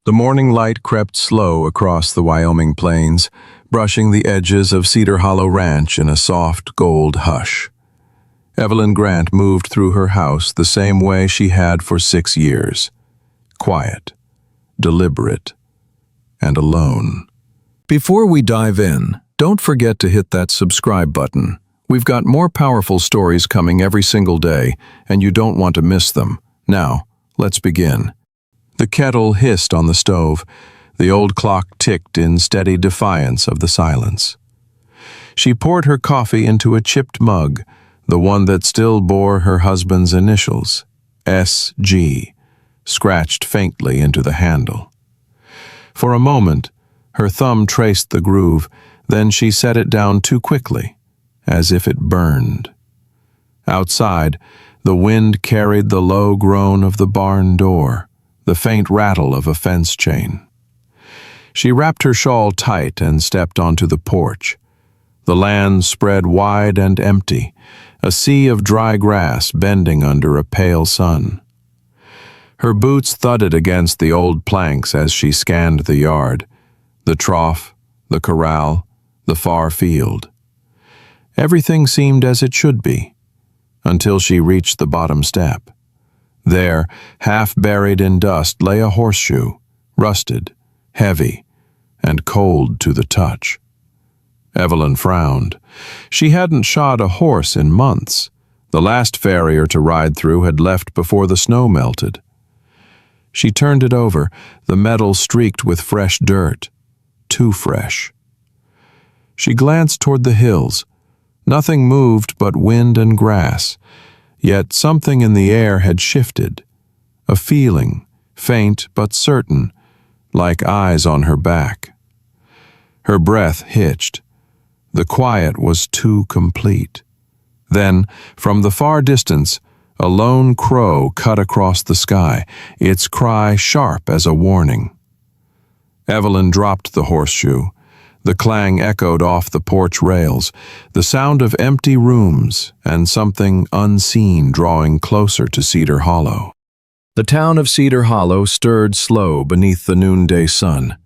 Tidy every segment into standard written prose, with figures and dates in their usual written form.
The morning light crept slow across the Wyoming plains, brushing the edges of Cedar Hollow Ranch in a soft gold hush. Evelyn Grant moved through her house the same way she had for 6 years. Quiet, deliberate, and alone. Before we dive in, don't forget to hit that subscribe button. We've got more powerful stories coming every single day, and you don't want to miss them. Now, let's begin. The kettle hissed on the stove. The old clock ticked in steady defiance of the silence. She poured her coffee into a chipped mug, the one that still bore her husband's initials, S.G., scratched faintly into the handle. For a moment, her thumb traced the groove, then she set it down too quickly, as if it burned. Outside, the wind carried the low groan of the barn door, the faint rattle of a fence chain. She wrapped her shawl tight and stepped onto the porch. The land spread wide and empty, a sea of dry grass bending under a pale sun. Her boots thudded against the old planks as she scanned the yard, the trough, the corral, the far field. Everything seemed as it should be, until she reached the bottom step. There, half buried in dust, lay a horseshoe, rusted, heavy, and cold to the touch. Evelyn frowned. She hadn't shod a horse in months. The last farrier to ride through had left before the snow melted. She turned it over, the metal streaked with fresh dirt. Too fresh. She glanced toward the hills. Nothing moved but wind and grass, yet something in the air had shifted. A feeling, faint but certain, like eyes on her back. Her breath hitched. The quiet was too complete. Then, from the far distance, a lone crow cut across the sky, its cry sharp as a warning. Evelyn dropped the horseshoe. The clang echoed off the porch rails, the sound of empty rooms and something unseen drawing closer to Cedar Hollow. The town of Cedar Hollow stirred slow beneath the noonday sun.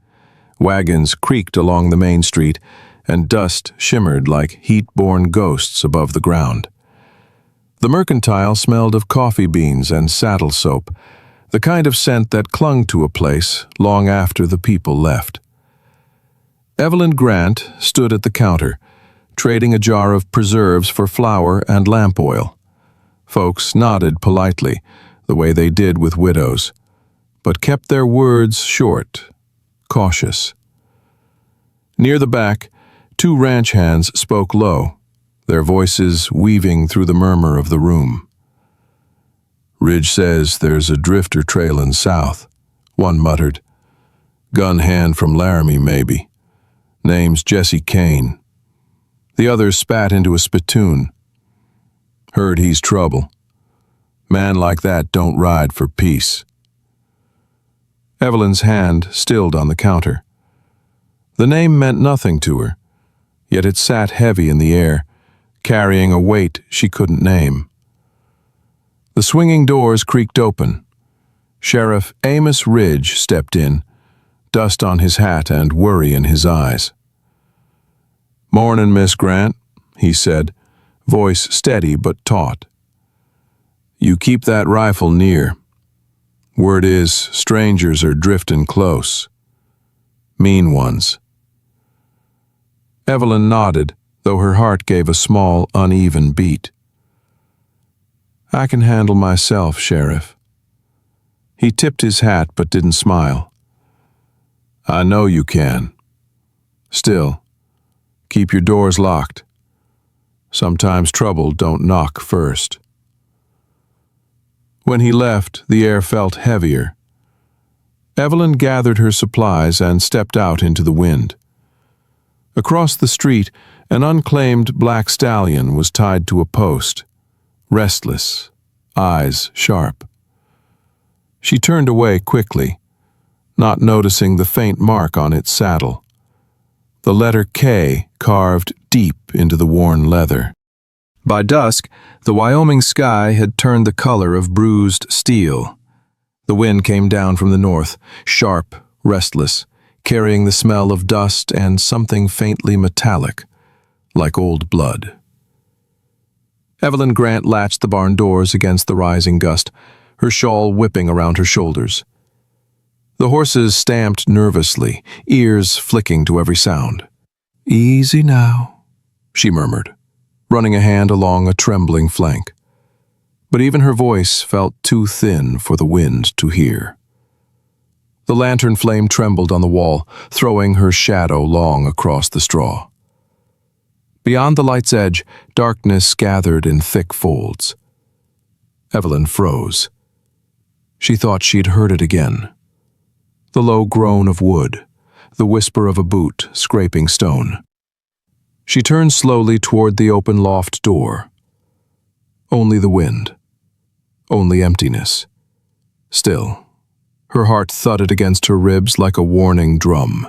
Wagons creaked along the main street, and dust shimmered like heat-borne ghosts above the ground. The mercantile smelled of coffee beans and saddle soap, the kind of scent that clung to a place long after the people left. Evelyn Grant stood at the counter, trading a jar of preserves for flour and lamp oil. Folks nodded politely, the way they did with widows, but kept their words short, cautious. Near the back, 2 ranch hands spoke low, their voices weaving through the murmur of the room. "Ridge says there's a drifter trailin' south," one muttered. "Gun hand from Laramie, maybe. Name's Jesse Kane." The other spat into a spittoon. "Heard he's trouble. Man like that don't ride for peace." Evelyn's hand stilled on the counter. The name meant nothing to her, yet it sat heavy in the air, carrying a weight she couldn't name. The swinging doors creaked open. Sheriff Amos Ridge stepped in, dust on his hat and worry in his eyes. "Mornin', Miss Grant," he said, voice steady but taut. "You keep that rifle near. Word is, strangers are drifting close. Mean ones." Evelyn nodded, though her heart gave a small, uneven beat. "I can handle myself, Sheriff." He tipped his hat but didn't smile. "I know you can. Still, keep your doors locked. Sometimes trouble don't knock first." When he left, the air felt heavier. Evelyn gathered her supplies and stepped out into the wind. Across the street, an unclaimed black stallion was tied to a post, restless, eyes sharp. She turned away quickly, not noticing the faint mark on its saddle, the letter K carved deep into the worn leather. By dusk, the Wyoming sky had turned the color of bruised steel. The wind came down from the north, sharp, restless, carrying the smell of dust and something faintly metallic, like old blood. Evelyn Grant latched the barn doors against the rising gust, her shawl whipping around her shoulders. The horses stamped nervously, ears flicking to every sound. "Easy now," she murmured, running a hand along a trembling flank. But even her voice felt too thin for the wind to hear. The lantern flame trembled on the wall, throwing her shadow long across the straw. Beyond the light's edge, darkness gathered in thick folds. Evelyn froze. She thought she'd heard it again. The low groan of wood, the whisper of a boot scraping stone. She turned slowly toward the open loft door. Only the wind. Only emptiness. Still, her heart thudded against her ribs like a warning drum.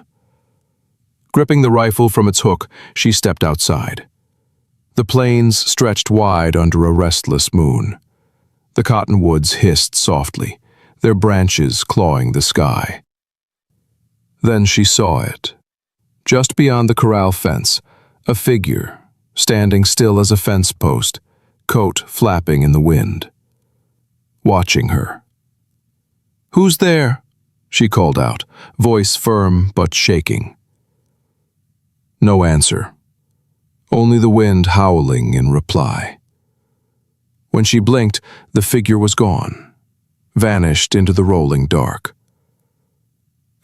Gripping the rifle from its hook, she stepped outside. The plains stretched wide under a restless moon. The cottonwoods hissed softly, their branches clawing the sky. Then she saw it. Just beyond the corral fence, a figure, standing still as a fence post, coat flapping in the wind. Watching her. "Who's there?" she called out, voice firm but shaking. No answer. Only the wind howling in reply. When she blinked, the figure was gone, vanished into the rolling dark.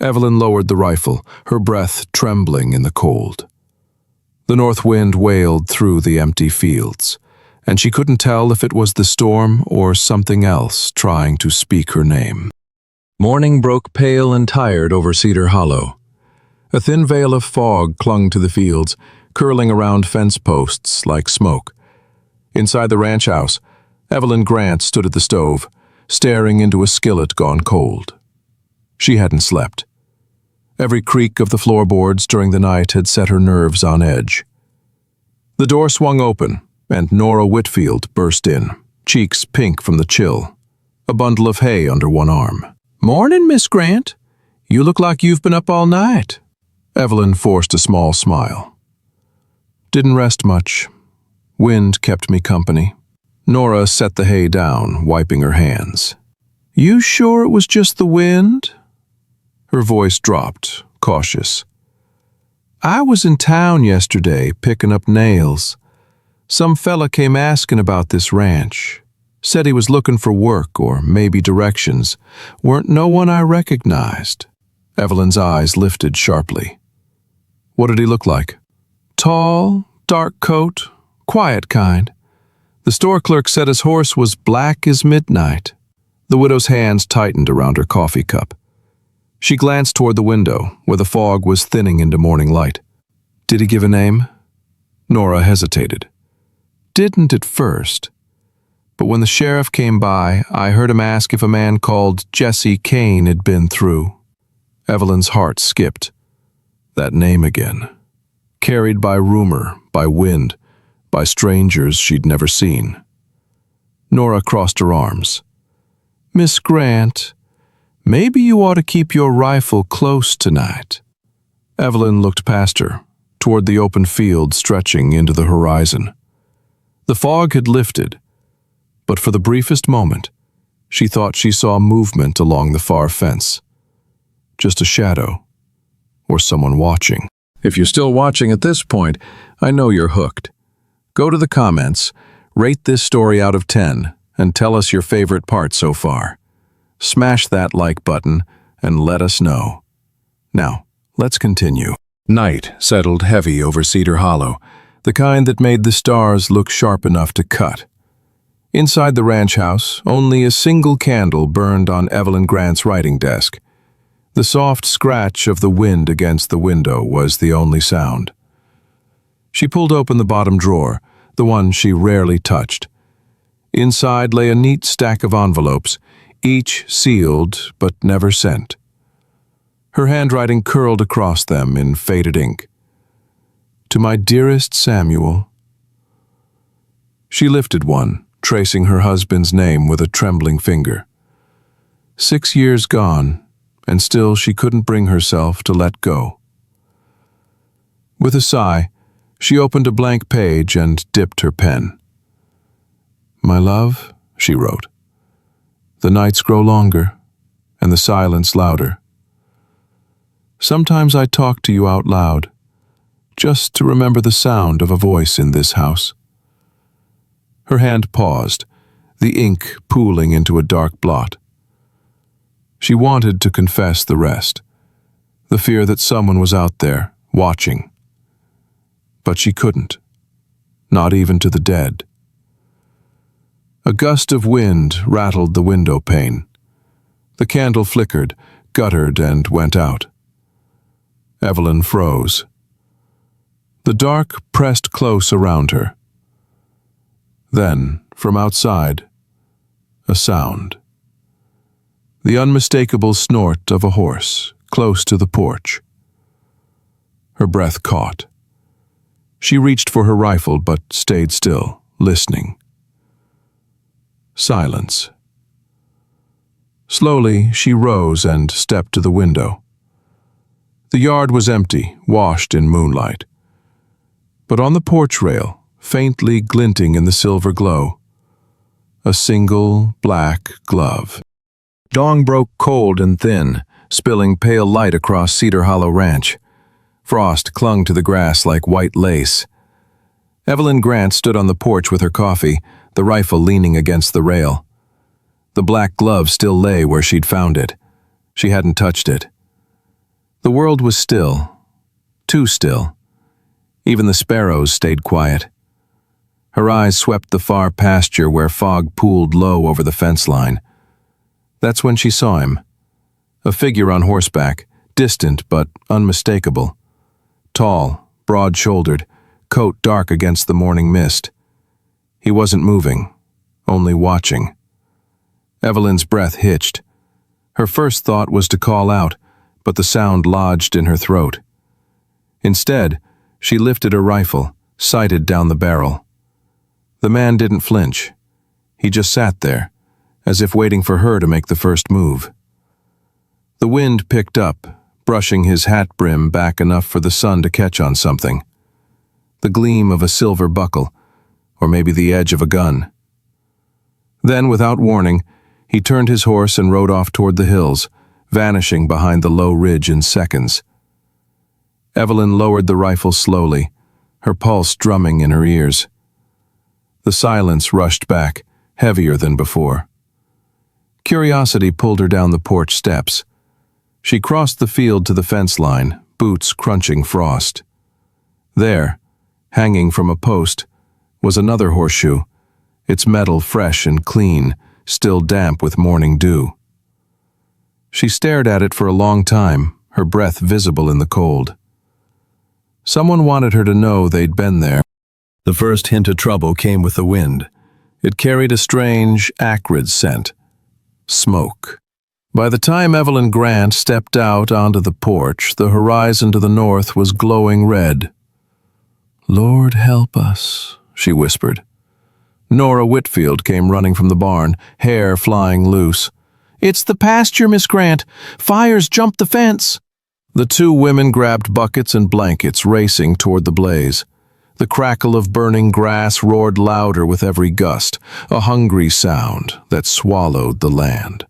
Evelyn lowered the rifle, her breath trembling in the cold. The north wind wailed through the empty fields, and she couldn't tell if it was the storm or something else trying to speak her name. Morning broke pale and tired over Cedar Hollow. A thin veil of fog clung to the fields, curling around fence posts like smoke. Inside the ranch house, Evelyn Grant stood at the stove, staring into a skillet gone cold. She hadn't slept. Every creak of the floorboards during the night had set her nerves on edge. The door swung open, and Nora Whitfield burst in, cheeks pink from the chill, a bundle of hay under one arm. "Morning, Miss Grant. You look like you've been up all night." Evelyn forced a small smile. "Didn't rest much. Wind kept me company." Nora set the hay down, wiping her hands. "You sure it was just the wind?" Her voice dropped, cautious. "I was in town yesterday, picking up nails. Some fella came asking about this ranch. Said he was looking for work or maybe directions. Weren't no one I recognized." Evelyn's eyes lifted sharply. "What did he look like?" "Tall, dark coat, quiet kind. The store clerk said his horse was black as midnight." The widow's hands tightened around her coffee cup. She glanced toward the window, where the fog was thinning into morning light. "Did he give a name?" Nora hesitated. "Didn't at first. But when the sheriff came by, I heard him ask if a man called Jesse Kane had been through." Evelyn's heart skipped. That name again. Carried by rumor, by wind, by strangers she'd never seen. Nora crossed her arms. "Miss Grant, maybe you ought to keep your rifle close tonight." Evelyn looked past her, toward the open field stretching into the horizon. The fog had lifted, but for the briefest moment, she thought she saw movement along the far fence. Just a shadow, or someone watching. If you're still watching at this point, I know you're hooked. Go to the comments, rate this story out of 10, and tell us your favorite part so far. Smash that like button and let us know. Now, let's continue. Night settled heavy over Cedar Hollow, the kind that made the stars look sharp enough to cut. Inside the ranch house, only a single candle burned on Evelyn Grant's writing desk. The soft scratch of the wind against the window was the only sound. She pulled open the bottom drawer, the one she rarely touched. Inside lay a neat stack of envelopes, each sealed but never sent. Her handwriting curled across them in faded ink. "To my dearest Samuel." She lifted one, tracing her husband's name with a trembling finger. 6 years gone, and still she couldn't bring herself to let go. With a sigh, she opened a blank page and dipped her pen. "My love," she wrote, "the nights grow longer, and the silence louder. Sometimes I talk to you out loud, just to remember the sound of a voice in this house." Her hand paused, the ink pooling into a dark blot. She wanted to confess the rest, the fear that someone was out there, watching. But she couldn't, not even to the dead. A gust of wind rattled the window pane. The candle flickered, guttered, and went out. Evelyn froze. The dark pressed close around her. Then, from outside, a sound. The unmistakable snort of a horse, close to the porch. Her breath caught. She reached for her rifle but stayed still, listening. Silence. Slowly, she rose and stepped to the window. The yard was empty, washed in moonlight. But on the porch rail, faintly glinting in the silver glow, a single black glove. Dawn broke cold and thin, spilling pale light across Cedar Hollow Ranch. Frost clung to the grass like white lace. Evelyn Grant stood on the porch with her coffee, the rifle leaning against the rail. The black glove still lay where she'd found it. She hadn't touched it. The world was still, too still. Even the sparrows stayed quiet. Her eyes swept the far pasture where fog pooled low over the fence line. That's when she saw him. A figure on horseback, distant but unmistakable. Tall, broad-shouldered, coat dark against the morning mist. He wasn't moving, only watching. Evelyn's breath hitched. Her first thought was to call out, but the sound lodged in her throat. Instead, she lifted her rifle, sighted down the barrel. The man didn't flinch. He just sat there, as if waiting for her to make the first move. The wind picked up, brushing his hat brim back enough for the sun to catch on something. The gleam of a silver buckle, or maybe the edge of a gun. Then, without warning, he turned his horse and rode off toward the hills, vanishing behind the low ridge in seconds. Evelyn lowered the rifle slowly, her pulse drumming in her ears. The silence rushed back, heavier than before. Curiosity pulled her down the porch steps. She crossed the field to the fence line, boots crunching frost. There, hanging from a post, was another horseshoe, its metal fresh and clean, still damp with morning dew. She stared at it for a long time, her breath visible in the cold. Someone wanted her to know they'd been there. The first hint of trouble came with the wind. It carried a strange, acrid scent. Smoke. By the time Evelyn Grant stepped out onto the porch, the horizon to the north was glowing red. "Lord help us," she whispered. Nora Whitfield came running from the barn, hair flying loose. "It's the pasture, Miss Grant. Fire's jumped the fence." The two women grabbed buckets and blankets, racing toward the blaze. The crackle of burning grass roared louder with every gust, a hungry sound that swallowed the land.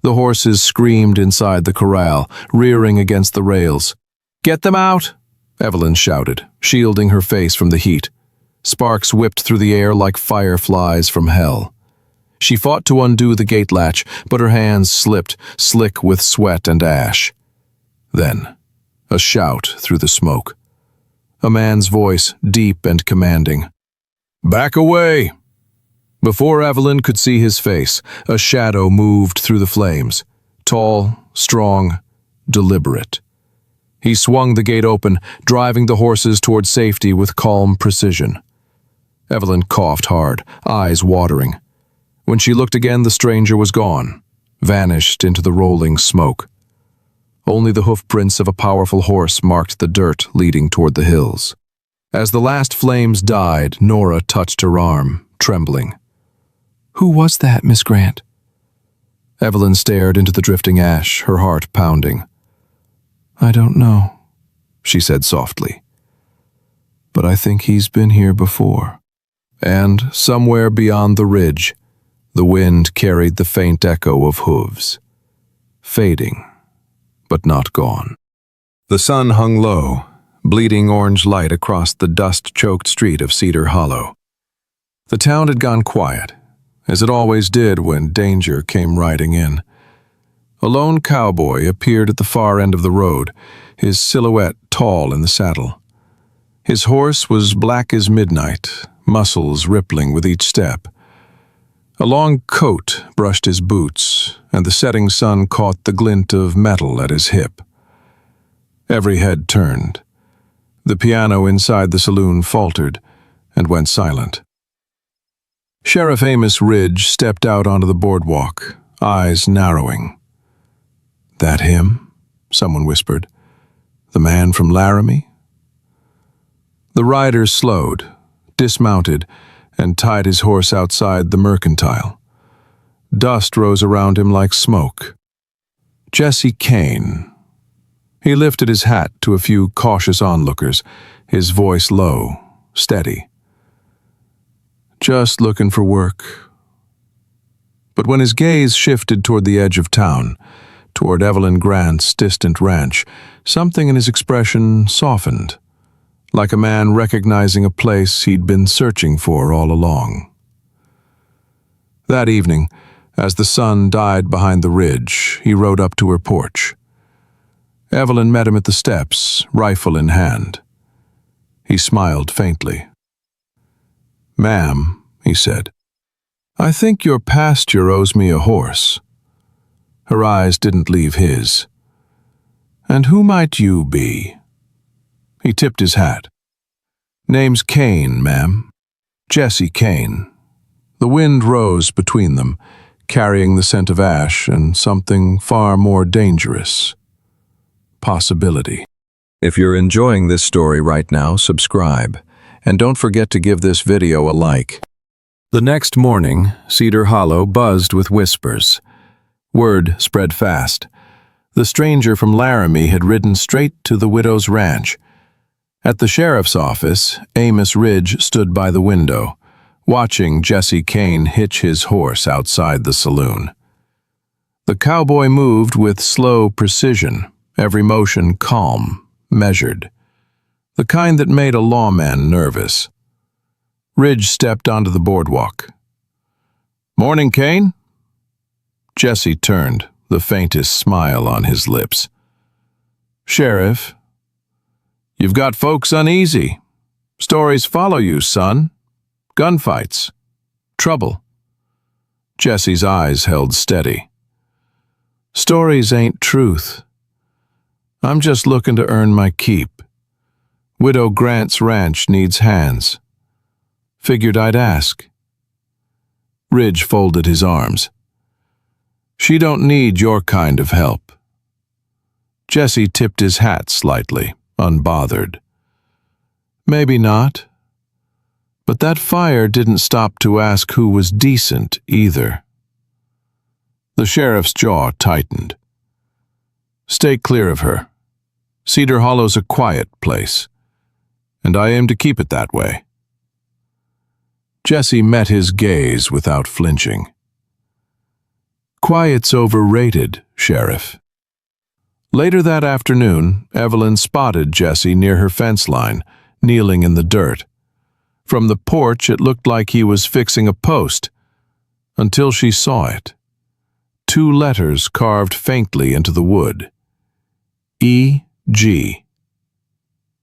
The horses screamed inside the corral, rearing against the rails. "Get them out!" Evelyn shouted, shielding her face from the heat. Sparks whipped through the air like fireflies from hell. She fought to undo the gate latch, but her hands slipped, slick with sweat and ash. Then, a shout through the smoke. A man's voice, deep and commanding. "Back away!" Before Evelyn could see his face, a shadow moved through the flames. Tall, strong, deliberate. He swung the gate open, driving the horses toward safety with calm precision. Evelyn coughed hard, eyes watering. When she looked again, the stranger was gone, vanished into the rolling smoke. Only the hoofprints of a powerful horse marked the dirt leading toward the hills. As the last flames died, Nora touched her arm, trembling. "Who was that, Miss Grant?" Evelyn stared into the drifting ash, her heart pounding. "I don't know," she said softly. "But I think he's been here before." And somewhere beyond the ridge, the wind carried the faint echo of hooves, fading, but not gone. The sun hung low, bleeding orange light across the dust-choked street of Cedar Hollow. The town had gone quiet, as it always did when danger came riding in. A lone cowboy appeared at the far end of the road, his silhouette tall in the saddle. His horse was black as midnight, muscles rippling with each step. A long coat brushed his boots, and the setting sun caught the glint of metal at his hip. Every head turned. The piano inside the saloon faltered and went silent. Sheriff Amos Ridge stepped out onto the boardwalk, eyes narrowing. "That him?" someone whispered. "The man from Laramie?" The rider slowed, dismounted, and tied his horse outside the mercantile. Dust rose around him like smoke. Jesse Kane. He lifted his hat to a few cautious onlookers, his voice low, steady. "Just looking for work." But when his gaze shifted toward the edge of town, toward Evelyn Grant's distant ranch, something in his expression softened, like a man recognizing a place he'd been searching for all along. That evening, as the sun died behind the ridge, he rode up to her porch. Evelyn met him at the steps, rifle in hand. He smiled faintly. "Ma'am," he said, "I think your pasture owes me a horse." Her eyes didn't leave his. "And who might you be?" He tipped his hat. "Name's Kane, ma'am. Jesse Kane." The wind rose between them, carrying the scent of ash and something far more dangerous. Possibility. If you're enjoying this story right now, subscribe. And don't forget to give this video a like. The next morning, Cedar Hollow buzzed with whispers. Word spread fast. The stranger from Laramie had ridden straight to the widow's ranch. At the sheriff's office, Amos Ridge stood by the window, watching Jesse Kane hitch his horse outside the saloon. The cowboy moved with slow precision, every motion calm, measured. The kind that made a lawman nervous. Ridge stepped onto the boardwalk. "Morning, Kane?" Jesse turned, the faintest smile on his lips. "Sheriff, you've got folks uneasy. Stories follow you, son. Gunfights. Trouble." Jesse's eyes held steady. "Stories ain't truth. I'm just looking to earn my keep. Widow Grant's ranch needs hands. Figured I'd ask." Ridge folded his arms. "She don't need your kind of help." Jesse tipped his hat slightly, unbothered. "Maybe not. But that fire didn't stop to ask who was decent either." The sheriff's jaw tightened. "Stay clear of her. Cedar Hollow's a quiet place, and I aim to keep it that way." Jesse met his gaze without flinching. "Quiet's overrated, Sheriff." Later that afternoon, Evelyn spotted Jesse near her fence line, kneeling in the dirt. From the porch, it looked like he was fixing a post, until she saw it. 2 letters carved faintly into the wood. E.G.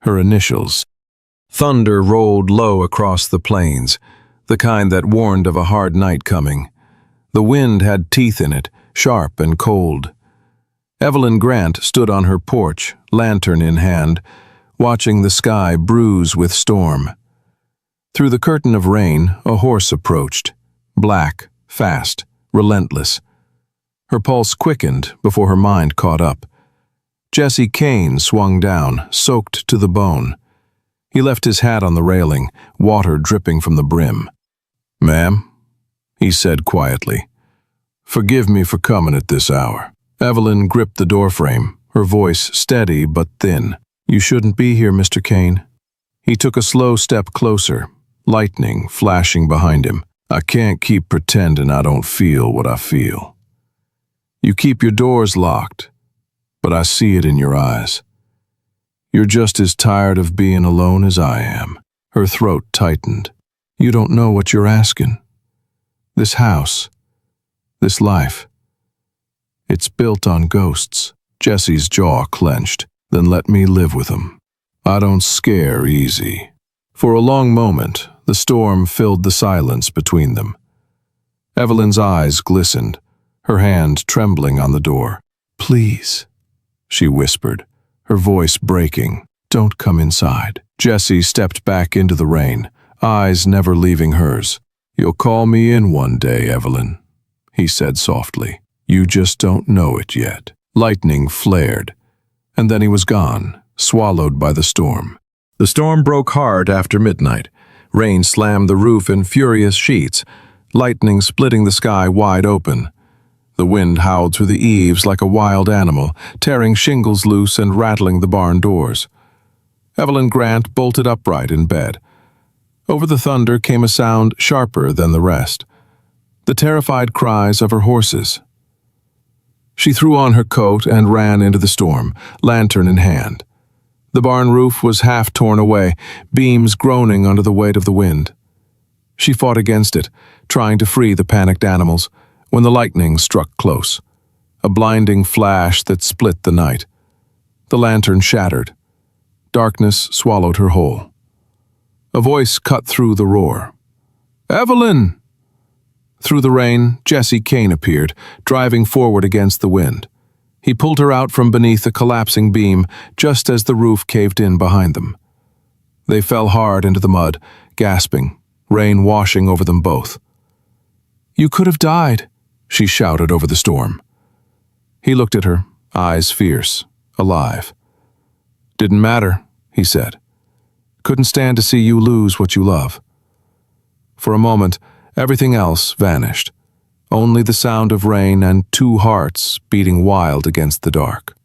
Her initials. Thunder rolled low across the plains, the kind that warned of a hard night coming. The wind had teeth in it, sharp and cold. Evelyn Grant stood on her porch, lantern in hand, watching the sky bruise with storm. Through the curtain of rain, a horse approached, black, fast, relentless. Her pulse quickened before her mind caught up. Jesse Kane swung down, soaked to the bone. He left his hat on the railing, water dripping from the brim. "Ma'am," he said quietly. Forgive me for coming at this hour." Evelyn gripped the doorframe, her voice steady but thin. "You shouldn't be here, Mr. Kane." He took a slow step closer, lightning flashing behind him. "I can't keep pretending I don't feel what I feel. You keep your doors locked, but I see it in your eyes. You're just as tired of being alone as I am." Her throat tightened. "You don't know what you're asking. This house, this life, it's built on ghosts." Jesse's jaw clenched. "Then let me live with them. I don't scare easy." For a long moment, the storm filled the silence between them. Evelyn's eyes glistened, her hand trembling on the door. "Please," she whispered, her voice breaking. "Don't come inside." Jesse stepped back into the rain, eyes never leaving hers. "You'll call me in one day, Evelyn," he said softly. "You just don't know it yet." Lightning flared, and then he was gone, swallowed by the storm. The storm broke hard after midnight. Rain slammed the roof in furious sheets, lightning splitting the sky wide open. The wind howled through the eaves like a wild animal, tearing shingles loose and rattling the barn doors. Evelyn Grant bolted upright in bed. Over the thunder came a sound sharper than the rest, the terrified cries of her horses. She threw on her coat and ran into the storm, lantern in hand. The barn roof was half torn away, beams groaning under the weight of the wind. She fought against it, trying to free the panicked animals, when the lightning struck close, a blinding flash that split the night. The lantern shattered. Darkness swallowed her whole. A voice cut through the roar. "Evelyn!" Through the rain, Jesse Kane appeared, driving forward against the wind. He pulled her out from beneath a collapsing beam just as the roof caved in behind them. They fell hard into the mud, gasping, rain washing over them both. "You could have died," she shouted over the storm. He looked at her, eyes fierce, alive. "Didn't matter," he said. "Couldn't stand to see you lose what you love." For a moment, everything else vanished. Only the sound of rain and two hearts beating wild against the dark.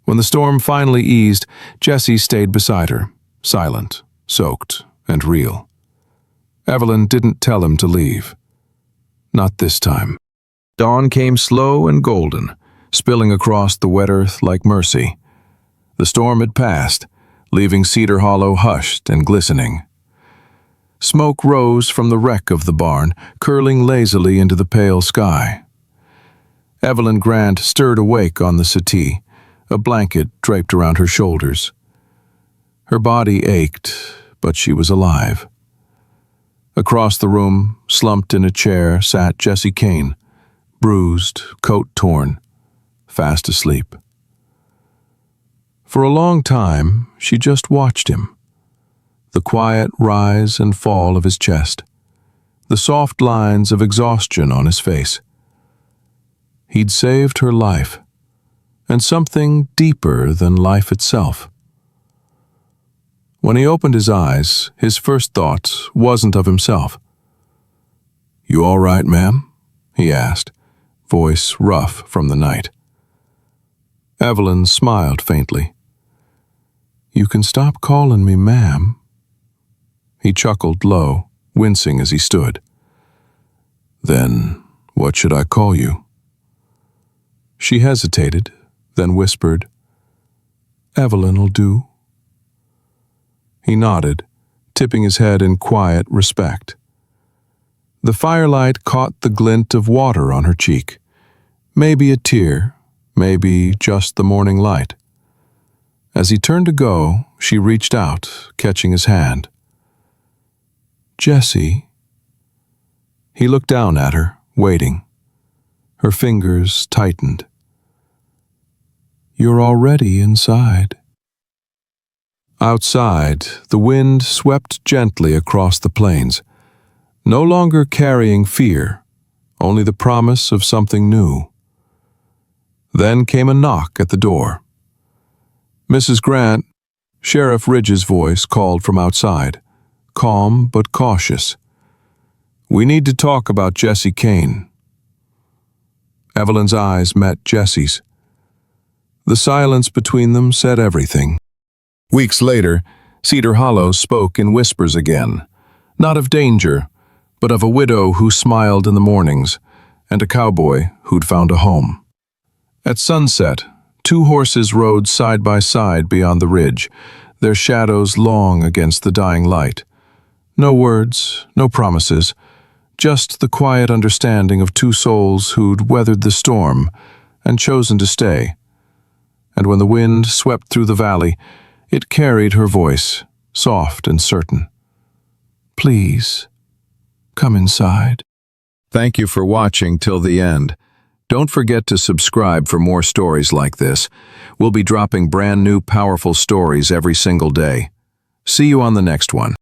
When the storm finally eased, Jesse stayed beside her, silent, soaked, and real. Evelyn didn't tell him to leave. Not this time. Dawn came slow and golden, spilling across the wet earth like mercy. The storm had passed, leaving Cedar Hollow hushed and glistening. Smoke rose from the wreck of the barn, curling lazily into the pale sky. Evelyn Grant stirred awake on the settee, a blanket draped around her shoulders. Her body ached, but she was alive. Across the room, slumped in a chair, sat Jesse Kane, bruised, coat torn, fast asleep. For a long time, she just watched him. The quiet rise and fall of his chest, the soft lines of exhaustion on his face. He'd saved her life, and something deeper than life itself. When he opened his eyes, his first thought wasn't of himself. "You all right, ma'am?" he asked, voice rough from the night. Evelyn smiled faintly. "You can stop calling me ma'am." He chuckled low, wincing as he stood. "Then what should I call you?" She hesitated, then whispered, "Evelyn'll do." He nodded, tipping his head in quiet respect. The firelight caught the glint of water on her cheek. Maybe a tear, maybe just the morning light. As he turned to go, she reached out, catching his hand. "Jessie." He looked down at her, waiting. Her fingers tightened. "You're already inside." Outside, the wind swept gently across the plains, no longer carrying fear, only the promise of something new. Then came a knock at the door. "Mrs. Grant," Sheriff Ridge's voice called from outside, calm but cautious. "We need to talk about Jesse Kane." Evelyn's eyes met Jesse's. The silence between them said everything. Weeks later, Cedar Hollow spoke in whispers again, not of danger, but of a widow who smiled in the mornings, and a cowboy who'd found a home. At sunset, two horses rode side by side beyond the ridge, their shadows long against the dying light. No words, no promises, just the quiet understanding of two souls who'd weathered the storm and chosen to stay. And when the wind swept through the valley, it carried her voice, soft and certain. Please, come inside. Thank you for watching till the end. Don't forget to subscribe for more stories like this. We'll be dropping brand new powerful stories every single day. See you on the next one.